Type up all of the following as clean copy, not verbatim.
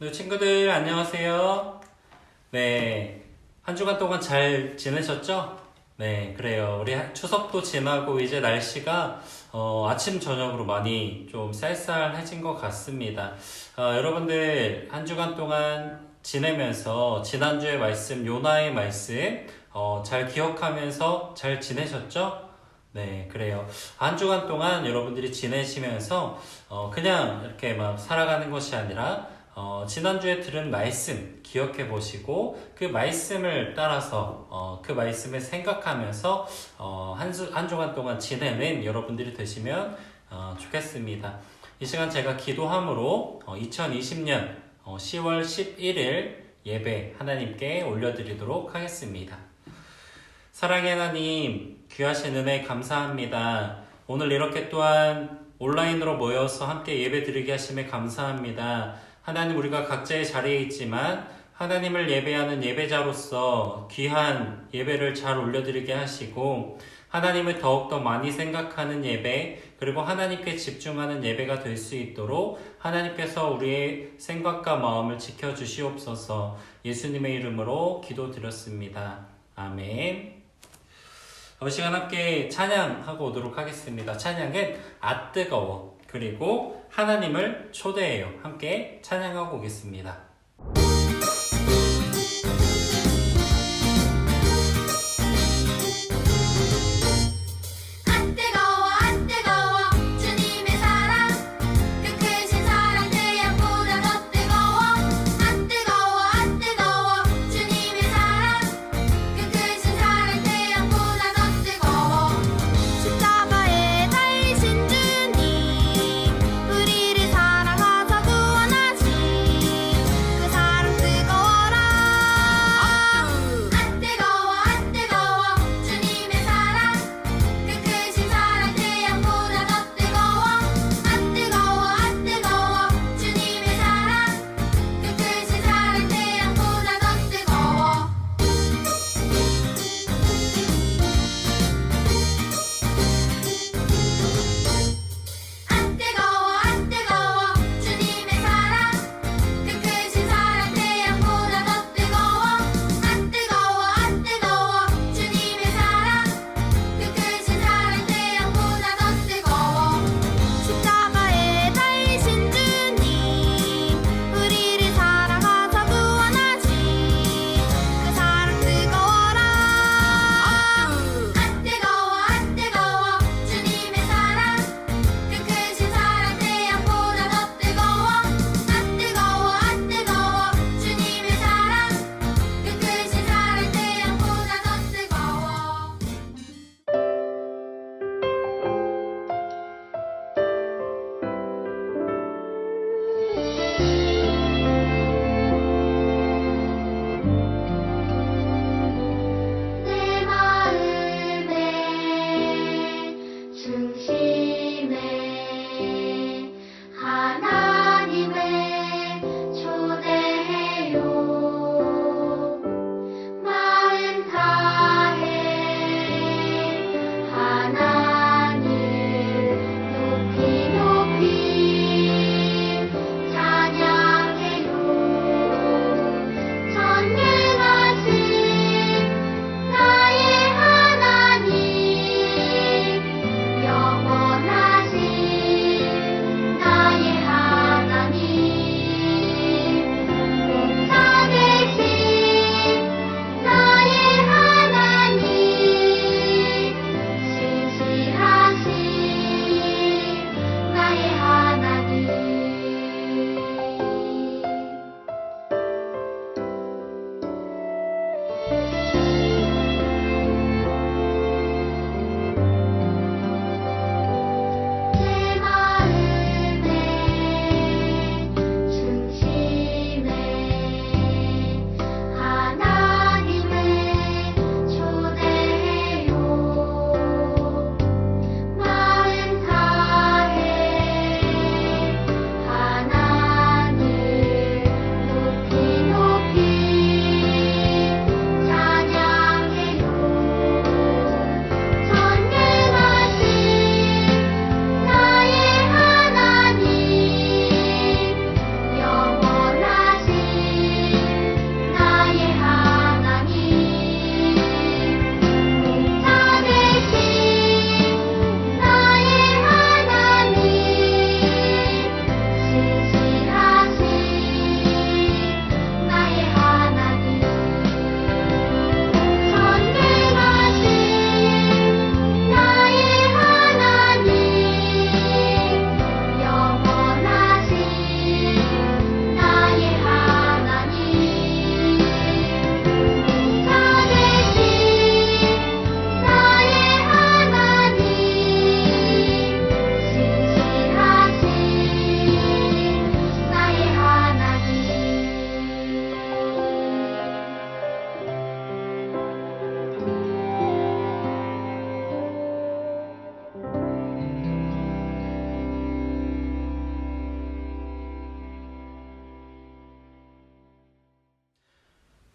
네, 친구들 안녕하세요. 네, 한 주간 동안 잘 지내셨죠? 네, 그래요. 우리 추석도 지나고 이제 날씨가 아침 저녁으로 많이 좀 쌀쌀해진 것 같습니다. 여러분들 한 주간 동안 지내면서 지난주의 말씀, 요나의 말씀 잘 기억하면서 잘 지내셨죠? 네, 그래요. 한 주간 동안 여러분들이 지내시면서 그냥 이렇게 막 살아가는 것이 아니라 지난주에 들은 말씀 기억해 보시고 그 말씀을 따라서 그 말씀을 생각하면서 한 주간 동안 지내는 여러분들이 되시면 좋겠습니다. 이 시간 제가 기도함으로 2020년 10월 11일 예배 하나님께 올려드리도록 하겠습니다. 사랑의 하나님, 귀하신 은혜 감사합니다. 오늘 이렇게 또한 온라인으로 모여서 함께 예배 드리게 하심에 감사합니다. 하나님, 우리가 각자의 자리에 있지만 하나님을 예배하는 예배자로서 귀한 예배를 잘 올려드리게 하시고 하나님을 더욱더 많이 생각하는 예배, 그리고 하나님께 집중하는 예배가 될 수 있도록 하나님께서 우리의 생각과 마음을 지켜주시옵소서. 예수님의 이름으로 기도드렸습니다. 아멘. 이 시간 함께 찬양하고 오도록 하겠습니다. 찬양은 뜨거워, 그리고 하나님을 초대해요. 함께 찬양하고 오겠습니다.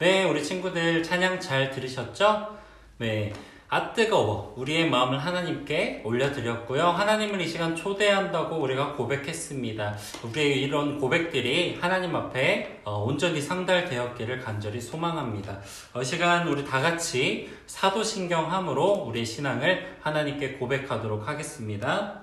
네, 우리 친구들 찬양 잘 들으셨죠? 네, 아 뜨거워 우리의 마음을 하나님께 올려드렸고요. 하나님을 이 시간 초대한다고 우리가 고백했습니다. 우리의 이런 고백들이 하나님 앞에 온전히 상달되었기를 간절히 소망합니다. 이 시간 우리 다 같이 사도신경함으로 우리의 신앙을 하나님께 고백하도록 하겠습니다.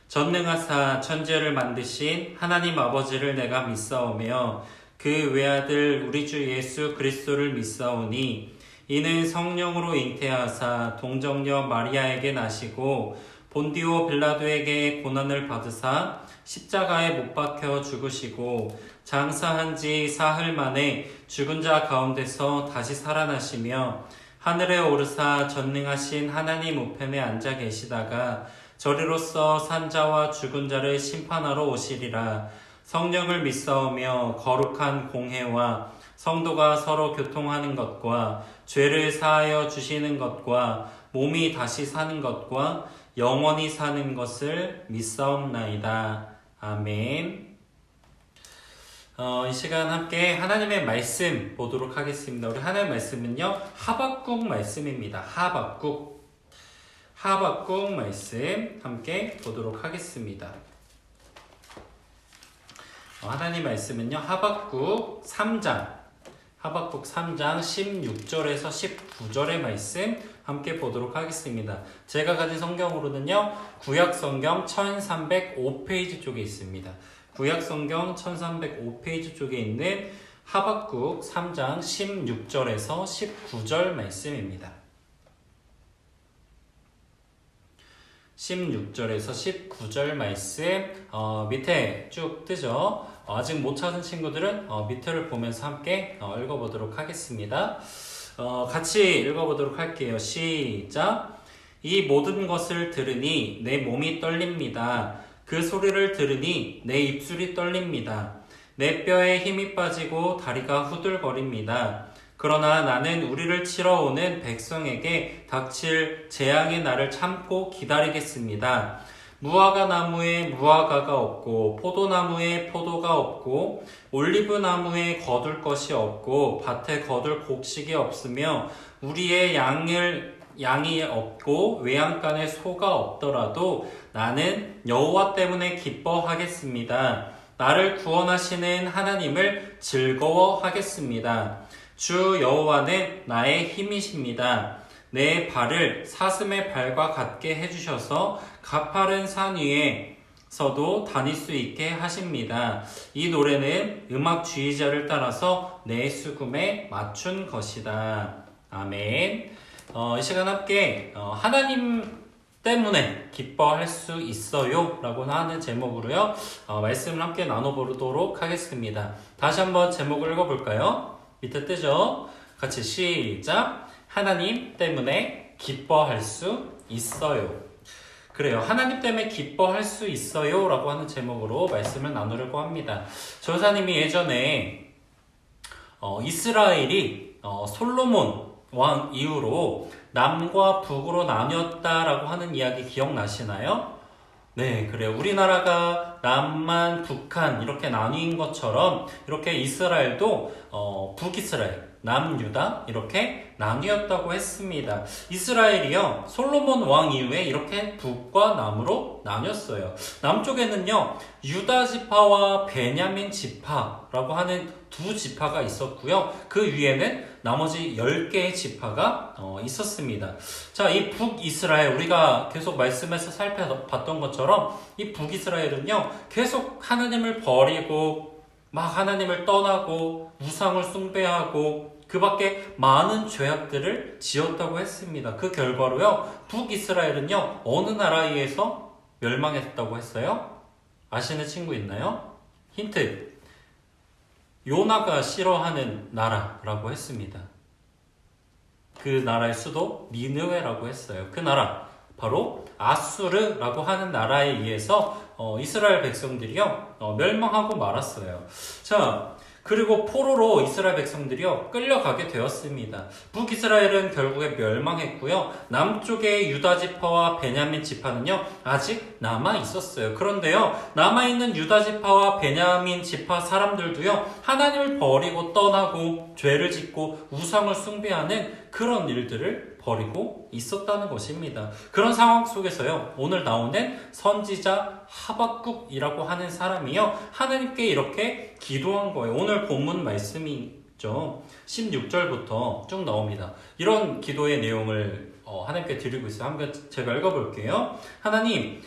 전능하사 천지를 만드신 하나님 아버지를 내가 믿사오며 그 외아들 우리 주 예수 그리스도를 믿사오니 이는 성령으로 잉태하사 동정녀 마리아에게 나시고 본디오 빌라도에게 고난을 받으사 십자가에 못 박혀 죽으시고 장사한 지 사흘 만에 죽은 자 가운데서 다시 살아나시며 하늘에 오르사 전능하신 하나님 우편에 앉아 계시다가 저리로서 산자와 죽은 자를 심판하러 오시리라. 성령을 믿사오며 거룩한 공회와 성도가 서로 교통하는 것과 죄를 사하여 주시는 것과 몸이 다시 사는 것과 영원히 사는 것을 믿사옵나이다. 아멘. 이 시간 함께 하나님의 말씀 보도록 하겠습니다. 우리 하나님의 말씀은요, 하박국 말씀입니다. 하박국 말씀 함께 보도록 하겠습니다. 하나님 말씀은요, 하박국 3장 16절에서 19절의 말씀 함께 보도록 하겠습니다. 제가 가진 성경으로는요, 구약성경 1305페이지 쪽에 있습니다. 구약성경 1305페이지 쪽에 있는 하박국 3장 16절에서 19절 말씀입니다. 16절에서 19절 말씀 밑에 쭉 뜨죠. 아직 못 찾은 친구들은 밑에를 보면서 함께 읽어보도록 하겠습니다. 같이 읽어보도록 할게요. 시작. 이 모든 것을 들으니 내 몸이 떨립니다. 그 소리를 들으니 내 입술이 떨립니다. 내 뼈에 힘이 빠지고 다리가 후들거립니다. 그러나 나는 우리를 치러 오는 백성에게 닥칠 재앙의 날을 참고 기다리겠습니다. 무화과 나무에 무화과가 없고 포도나무에 포도가 없고 올리브나무에 거둘 것이 없고 밭에 거둘 곡식이 없으며 우리의 양이 없고 외양간에 소가 없더라도 나는 여호와 때문에 기뻐하겠습니다. 나를 구원하시는 하나님을 즐거워하겠습니다. 주 여호와는 나의 힘이십니다. 내 발을 사슴의 발과 같게 해주셔서 가파른 산 위에서도 다닐 수 있게 하십니다. 이 노래는 음악 지휘자를 따라서 내 수금에 맞춘 것이다. 아멘. 이 시간 함께 하나님 때문에 기뻐할 수 있어요 라고 하는 제목으로요, 말씀을 함께 나눠보도록 하겠습니다. 다시 한번 제목을 읽어볼까요? 밑에 뜨죠? 같이 시작. 하나님 때문에 기뻐할 수 있어요. 그래요. 하나님 때문에 기뻐할 수 있어요 라고 하는 제목으로 말씀을 나누려고 합니다. 전사님이 예전에 이스라엘이 솔로몬 왕 이후로 남과 북으로 나뉘었다라고 하는 이야기 기억나시나요? 네, 그래요. 우리나라가 남만, 북한 이렇게 나뉜 것처럼 이렇게 이스라엘도 북이스라엘, 남유다 이렇게 나뉘었다고 했습니다. 이스라엘이요, 솔로몬 왕 이후에 이렇게 북과 남으로 나뉘었어요. 남쪽에는요, 유다 지파와 베냐민 지파라고 하는 두 지파가 있었고요. 그 위에는 나머지 10개의 지파가 있었습니다. 자, 이 북이스라엘, 우리가 계속 말씀에서 살펴봤던 것처럼 이 북이스라엘은요, 계속 하나님을 버리고 막 하나님을 떠나고 우상을 숭배하고 그 밖에 많은 죄악들을 지었다고 했습니다. 그 결과로요, 북이스라엘은요, 어느 나라에 의해서 멸망했다고 했어요? 아시는 친구 있나요? 힌트. 요나가 싫어하는 나라라고 했습니다. 그 나라의 수도 니느웨라고 했어요. 그 나라 바로 아수르라고 하는 나라에 의해서 이스라엘 백성들이요 멸망하고 말았어요. 자, 그리고 포로로 이스라엘 백성들이요 끌려가게 되었습니다. 북이스라엘은 결국에 멸망했고요. 남쪽의 유다 지파와 베냐민 지파는요 아직 남아 있었어요. 그런데요 남아 있는 유다 지파와 베냐민 지파 사람들도요 하나님을 버리고 떠나고 죄를 짓고 우상을 숭배하는 그런 일들을 벌이고 있었다는 것입니다. 그런 상황 속에서요 오늘 나오는 선지자 하박국이라고 하는 사람이요 하나님께 이렇게 기도한 거예요. 오늘 본문 말씀이죠. 16절부터 쭉 나옵니다. 이런 기도의 내용을 하나님께 드리고 있어요. 한번 제가 읽어볼게요. 하나님,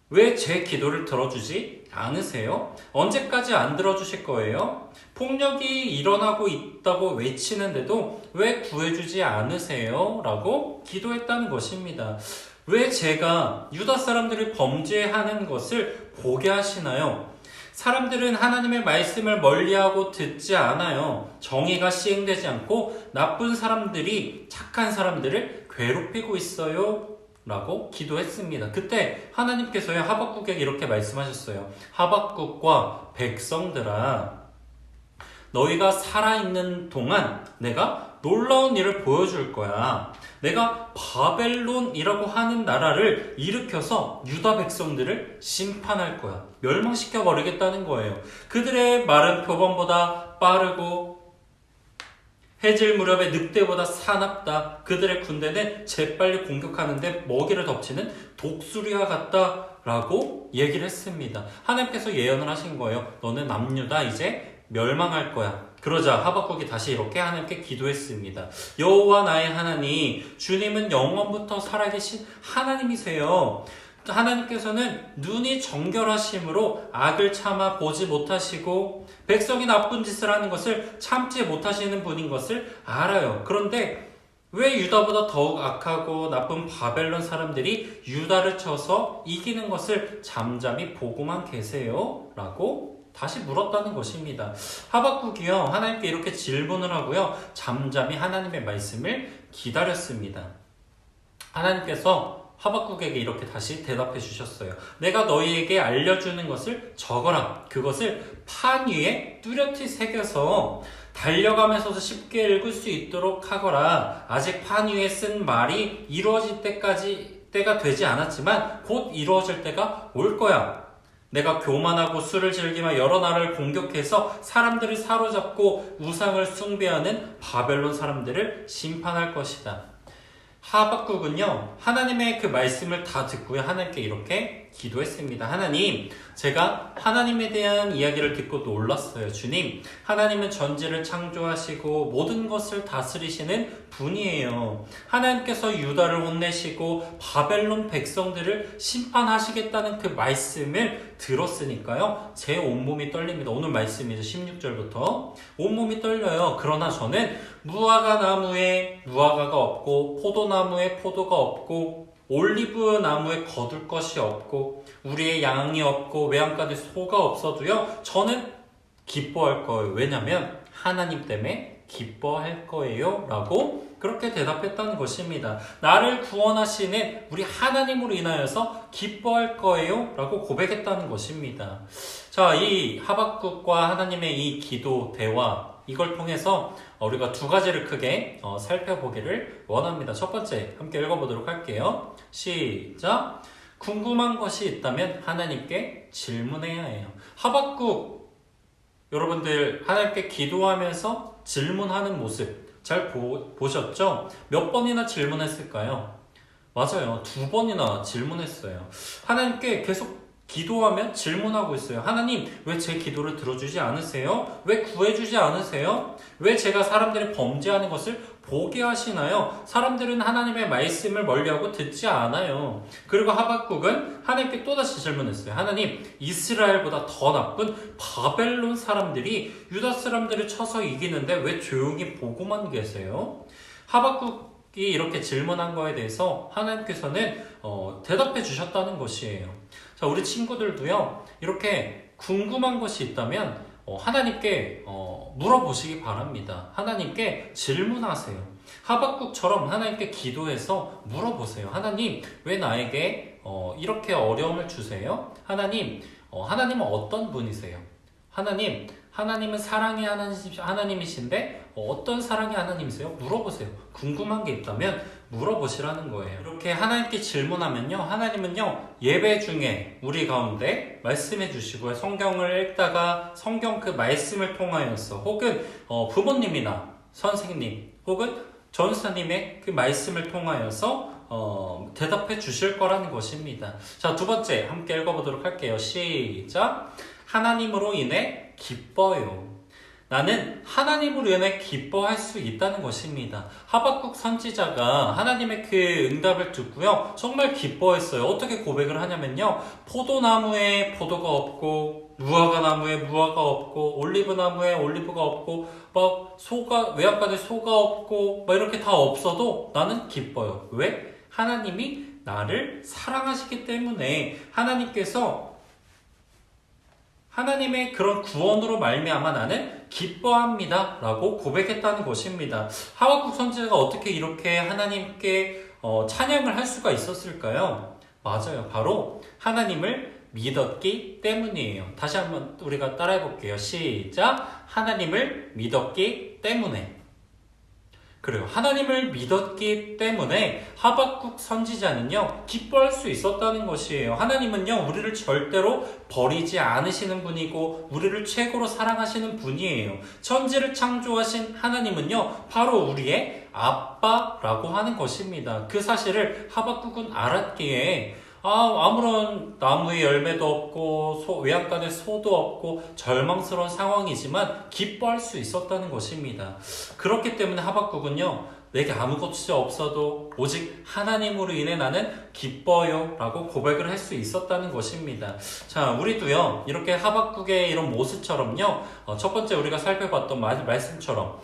왜 제 기도를 들어주지 않으세요? 언제까지 안 들어주실 거예요? 폭력이 일어나고 있다고 외치는데도 왜 구해주지 않으세요? 라고 기도했다는 것입니다. 왜 제가 유다 사람들이 범죄하는 것을 보게 하시나요? 사람들은 하나님의 말씀을 멀리하고 듣지 않아요. 정의가 시행되지 않고 나쁜 사람들이 착한 사람들을 괴롭히고 있어요. 라고 기도했습니다. 그때 하나님께서요 하박국에게 이렇게 말씀하셨어요. 하박국과 백성들아, 너희가 살아있는 동안 내가 놀라운 일을 보여줄 거야. 내가 바벨론이라고 하는 나라를 일으켜서 유다 백성들을 심판할 거야. 멸망시켜 버리겠다는 거예요. 그들의 말은 표범보다 빠르고 해질 무렵에 늑대보다 사납다. 그들의 군대는 재빨리 공격하는데 먹이를 덮치는 독수리와 같다. 라고 얘기를 했습니다. 하나님께서 예언을 하신 거예요. 너는 남유다 이제 멸망할 거야. 그러자 하박국이 다시 이렇게 하나님께 기도했습니다. 여호와 나의 하나님, 주님은 영원부터 살아계신 하나님이세요. 하나님께서는 눈이 정결하심으로 악을 참아 보지 못하시고 백성이 나쁜 짓을 하는 것을 참지 못하시는 분인 것을 알아요. 그런데 왜 유다보다 더욱 악하고 나쁜 바벨론 사람들이 유다를 쳐서 이기는 것을 잠잠히 보고만 계세요? 라고 다시 물었다는 것입니다. 하박국이요 하나님께 이렇게 질문을 하고요 잠잠히 하나님의 말씀을 기다렸습니다. 하나님께서 하박국에게 이렇게 다시 대답해 주셨어요. 내가 너희에게 알려주는 것을 적어라. 그것을 판 위에 뚜렷이 새겨서 달려가면서도 쉽게 읽을 수 있도록 하거라. 아직 판 위에 쓴 말이 이루어질 때가 되지 않았지만 곧 이루어질 때가 올 거야. 내가 교만하고 술을 즐기며 여러 나라를 공격해서 사람들을 사로잡고 우상을 숭배하는 바벨론 사람들을 심판할 것이다. 하박국은요 하나님의 그 말씀을 다 듣고요 하나님께 이렇게 기도했습니다. 하나님, 제가 하나님에 대한 이야기를 듣고 놀랐어요. 주님, 하나님은 전지를 창조하시고 모든 것을 다스리시는 분이에요. 하나님께서 유다를 혼내시고 바벨론 백성들을 심판하시겠다는 그 말씀을 들었으니까요 제 온몸이 떨립니다. 오늘 말씀이죠. 16절부터 온몸이 떨려요. 그러나 저는 무화과 나무에 무화과가 없고 포도나무에 포도가 없고 올리브 나무에 거둘 것이 없고 우리의 양이 없고 외양간에 소가 없어도요 저는 기뻐할 거예요. 왜냐하면 하나님 때문에 기뻐할 거예요 라고 그렇게 대답했다는 것입니다. 나를 구원하시는 우리 하나님으로 인하여서 기뻐할 거예요 라고 고백했다는 것입니다. 자, 이 하박국과 하나님의 이 기도 대화, 이걸 통해서 우리가 두 가지를 크게 살펴보기를 원합니다. 첫 번째, 함께 읽어보도록 할게요. 시작! 궁금한 것이 있다면 하나님께 질문해야 해요. 하박국, 여러분들 하나님께 기도하면서 질문하는 모습 잘 보셨죠? 몇 번이나 질문했을까요? 맞아요. 2번이나 질문했어요. 하나님께 계속 기도하면 질문하고 있어요. 하나님, 왜 제 기도를 들어주지 않으세요? 왜 구해주지 않으세요? 왜 제가 사람들이 범죄하는 것을 보게 하시나요? 사람들은 하나님의 말씀을 멀리하고 듣지 않아요. 그리고 하박국은 하나님께 또다시 질문했어요. 하나님, 이스라엘보다 더 나쁜 바벨론 사람들이 유다 사람들을 쳐서 이기는데 왜 조용히 보고만 계세요? 하박국이 이렇게 질문한 거에 대해서 하나님께서는 대답해 주셨다는 것이에요. 자, 우리 친구들도요 이렇게 궁금한 것이 있다면 하나님께 물어보시기 바랍니다. 하나님께 질문하세요. 하박국처럼 하나님께 기도해서 물어보세요. 하나님, 왜 나에게 이렇게 어려움을 주세요? 하나님, 하나님은 어떤 분이세요? 하나님은 사랑의 하나님이신데 어떤 사랑의 하나님이세요? 물어보세요. 궁금한 게 있다면 물어보시라는 거예요. 이렇게 하나님께 질문하면요, 하나님은요 예배 중에 우리 가운데 말씀해 주시고요, 성경을 읽다가 성경 그 말씀을 통하여서 혹은 부모님이나 선생님 혹은 전사님의 그 말씀을 통하여서 대답해 주실 거라는 것입니다. 자, 두 번째 함께 읽어보도록 할게요. 시작. 하나님으로 인해 기뻐요. 나는 하나님으로 인해 기뻐할 수 있다는 것입니다. 하박국 선지자가 하나님의 그 응답을 듣고요, 정말 기뻐했어요. 어떻게 고백을 하냐면요, 포도나무에 포도가 없고 무화과 나무에 무화과 없고 올리브 나무에 올리브가 없고 막 외양간에 소가 없고 막 이렇게 다 없어도 나는 기뻐요. 왜? 하나님이 나를 사랑하시기 때문에, 하나님의 그런 구원으로 말미암아 나는 기뻐합니다 라고 고백했다는 것입니다. 하박국 선지자가 어떻게 이렇게 하나님께 찬양을 할 수가 있었을까요? 맞아요. 바로 하나님을 믿었기 때문이에요. 다시 한번 우리가 따라해 볼게요. 시작. 하나님을 믿었기 때문에. 그래요. 하나님을 믿었기 때문에 하박국 선지자는요, 기뻐할 수 있었다는 것이에요. 하나님은요, 우리를 절대로 버리지 않으시는 분이고 우리를 최고로 사랑하시는 분이에요. 천지를 창조하신 하나님은요, 바로 우리의 아빠라고 하는 것입니다. 그 사실을 하박국은 알았기에 아무런 나무에 열매도 없고 외양간에 소도 없고 절망스러운 상황이지만 기뻐할 수 있었다는 것입니다. 그렇기 때문에 하박국은요, 내게 아무것도 없어도 오직 하나님으로 인해 나는 기뻐요 라고 고백을 할 수 있었다는 것입니다. 자, 우리도요 이렇게 하박국의 이런 모습처럼요, 첫 번째 우리가 살펴봤던 말씀처럼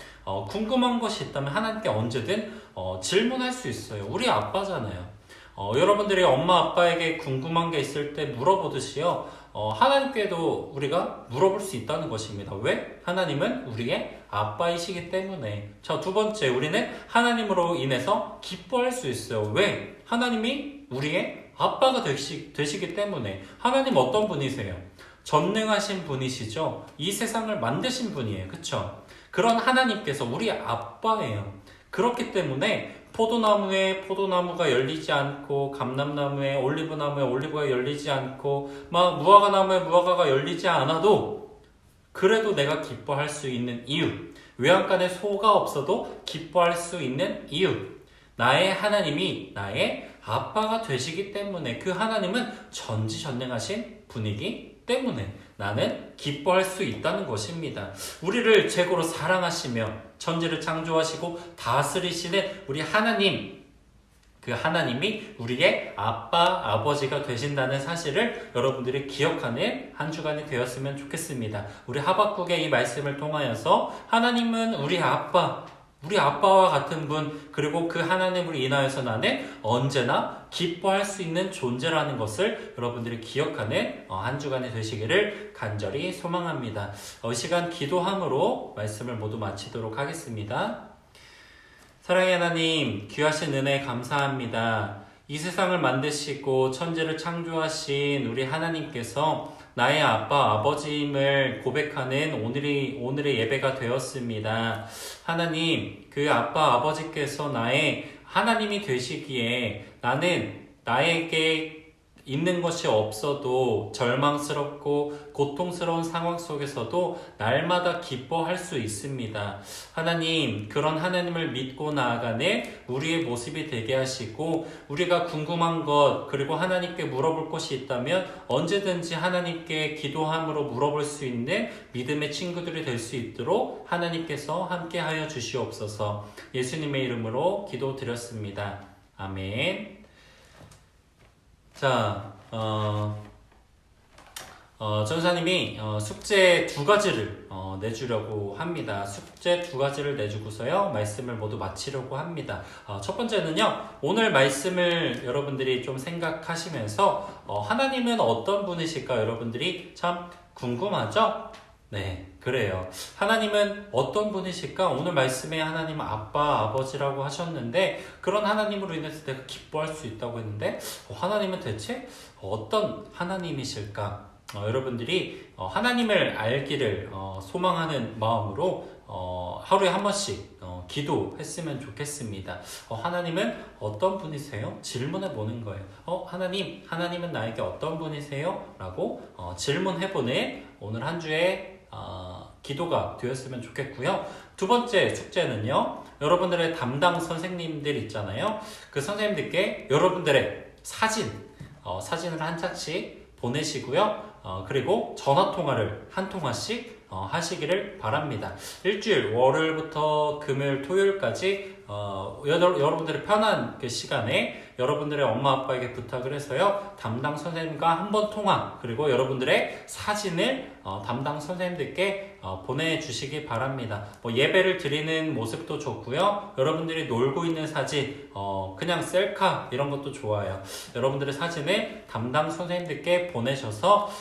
궁금한 것이 있다면 하나님께 언제든 질문할 수 있어요. 우리 아빠잖아요. 여러분들이 엄마 아빠에게 궁금한 게 있을 때 물어보듯이요, 하나님께도 우리가 물어볼 수 있다는 것입니다. 왜? 하나님은 우리의 아빠이시기 때문에. 자, 두 번째, 우리는 하나님으로 인해서 기뻐할 수 있어요. 왜? 하나님이 우리의 아빠가 되시기 때문에. 하나님 어떤 분이세요? 전능하신 분이시죠. 이 세상을 만드신 분이에요. 그쵸? 그런 하나님께서 우리 아빠예요. 그렇기 때문에 포도나무에 포도나무가 열리지 않고 감람나무에 올리브나무에 올리브가 열리지 않고 막 무화과나무에 무화과가 열리지 않아도 그래도 내가 기뻐할 수 있는 이유, 외양간에 소가 없어도 기뻐할 수 있는 이유, 나의 하나님이 나의 아빠가 되시기 때문에, 그 하나님은 전지전능하신 분이기 때문에 나는 기뻐할 수 있다는 것입니다. 우리를 최고로 사랑하시며 천지를 창조하시고 다스리시는 우리 하나님, 그 하나님이 우리의 아빠, 아버지가 되신다는 사실을 여러분들이 기억하는 한 주간이 되었으면 좋겠습니다. 우리 하박국의 이 말씀을 통하여서 하나님은 우리 아빠와 같은 분, 그리고 그 하나님으로 인하여서 나는 언제나 기뻐할 수 있는 존재라는 것을 여러분들이 기억하는 한 주간이 되시기를 간절히 소망합니다. 이 시간 기도함으로 말씀을 모두 마치도록 하겠습니다. 사랑의 하나님, 귀하신 은혜 감사합니다. 이 세상을 만드시고 천지를 창조하신 우리 하나님께서 나의 아빠, 아버지임을 고백하는 오늘의 예배가 되었습니다. 하나님, 그 아빠, 아버지께서 나의 하나님이 되시기에 나는 나에게 있는 것이 없어도 절망스럽고 고통스러운 상황 속에서도 날마다 기뻐할 수 있습니다. 하나님, 그런 하나님을 믿고 나아가는 우리의 모습이 되게 하시고, 우리가 궁금한 것 그리고 하나님께 물어볼 것이 있다면 언제든지 하나님께 기도함으로 물어볼 수 있는 믿음의 친구들이 될 수 있도록 하나님께서 함께하여 주시옵소서. 예수님의 이름으로 기도드렸습니다. 아멘. 자, 전사님이 숙제 2가지를 내주려고 합니다. 숙제 2가지를 내주고서요, 말씀을 모두 마치려고 합니다. 첫 번째는요, 오늘 말씀을 여러분들이 좀 생각하시면서 하나님은 어떤 분이실까 여러분들이 참 궁금하죠? 네, 그래요. 하나님은 어떤 분이실까? 오늘 말씀에 하나님은 아빠, 아버지라고 하셨는데, 그런 하나님으로 인해서 내가 기뻐할 수 있다고 했는데, 하나님은 대체 어떤 하나님이실까? 여러분들이 하나님을 알기를 소망하는 마음으로 하루에 한 번씩 기도했으면 좋겠습니다. 하나님은 어떤 분이세요? 질문해 보는 거예요. 하나님은 나에게 어떤 분이세요? 라고 질문해보는 오늘 한 주의 기도가 되었으면 좋겠고요. 두 번째 숙제는요, 여러분들의 담당 선생님들 있잖아요. 그 선생님들께 여러분들의 사진을 한 장씩 보내시고요. 그리고 전화통화를 한 통화씩 하시기를 바랍니다. 일주일, 월요일부터 금요일, 토요일까지 여러분들의 편한 그 시간에 여러분들의 엄마 아빠에게 부탁을 해서요, 담당 선생님과 한 번 통화, 그리고 여러분들의 사진을 담당 선생님들께 보내주시기 바랍니다. 예배를 드리는 모습도 좋고요, 여러분들이 놀고 있는 사진, 그냥 셀카 이런 것도 좋아요. 여러분들의 사진을 담당 선생님들께 보내셔서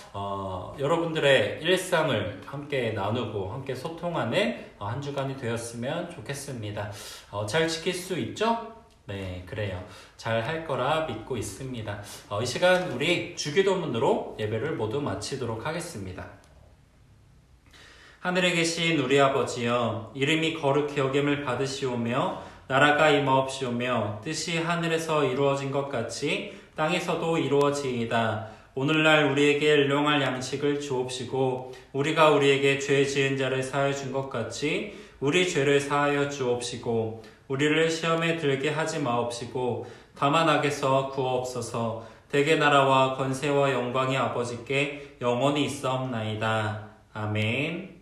여러분들의 일상을 함께 나누고 함께 소통하는 한 주간이 되었으면 좋겠습니다. 잘 지킬 수 있죠? 네, 그래요. 잘 할 거라 믿고 있습니다. 이 시간 우리 주기도문으로 예배를 모두 마치도록 하겠습니다. 하늘에 계신 우리 아버지여, 이름이 거룩히 여김을 받으시오며 나라가 임하옵시오며 뜻이 하늘에서 이루어진 것 같이 땅에서도 이루어지이다. 오늘날 우리에게 일용할 양식을 주옵시고 우리가 우리에게 죄 지은 자를 사하여 준 것 같이 우리 죄를 사하여 주옵시고 우리를 시험에 들게 하지 마옵시고 다만 악에서 구하옵소서. 대개 나라와 권세와 영광이 아버지께 영원히 있사옵나이다. 아멘.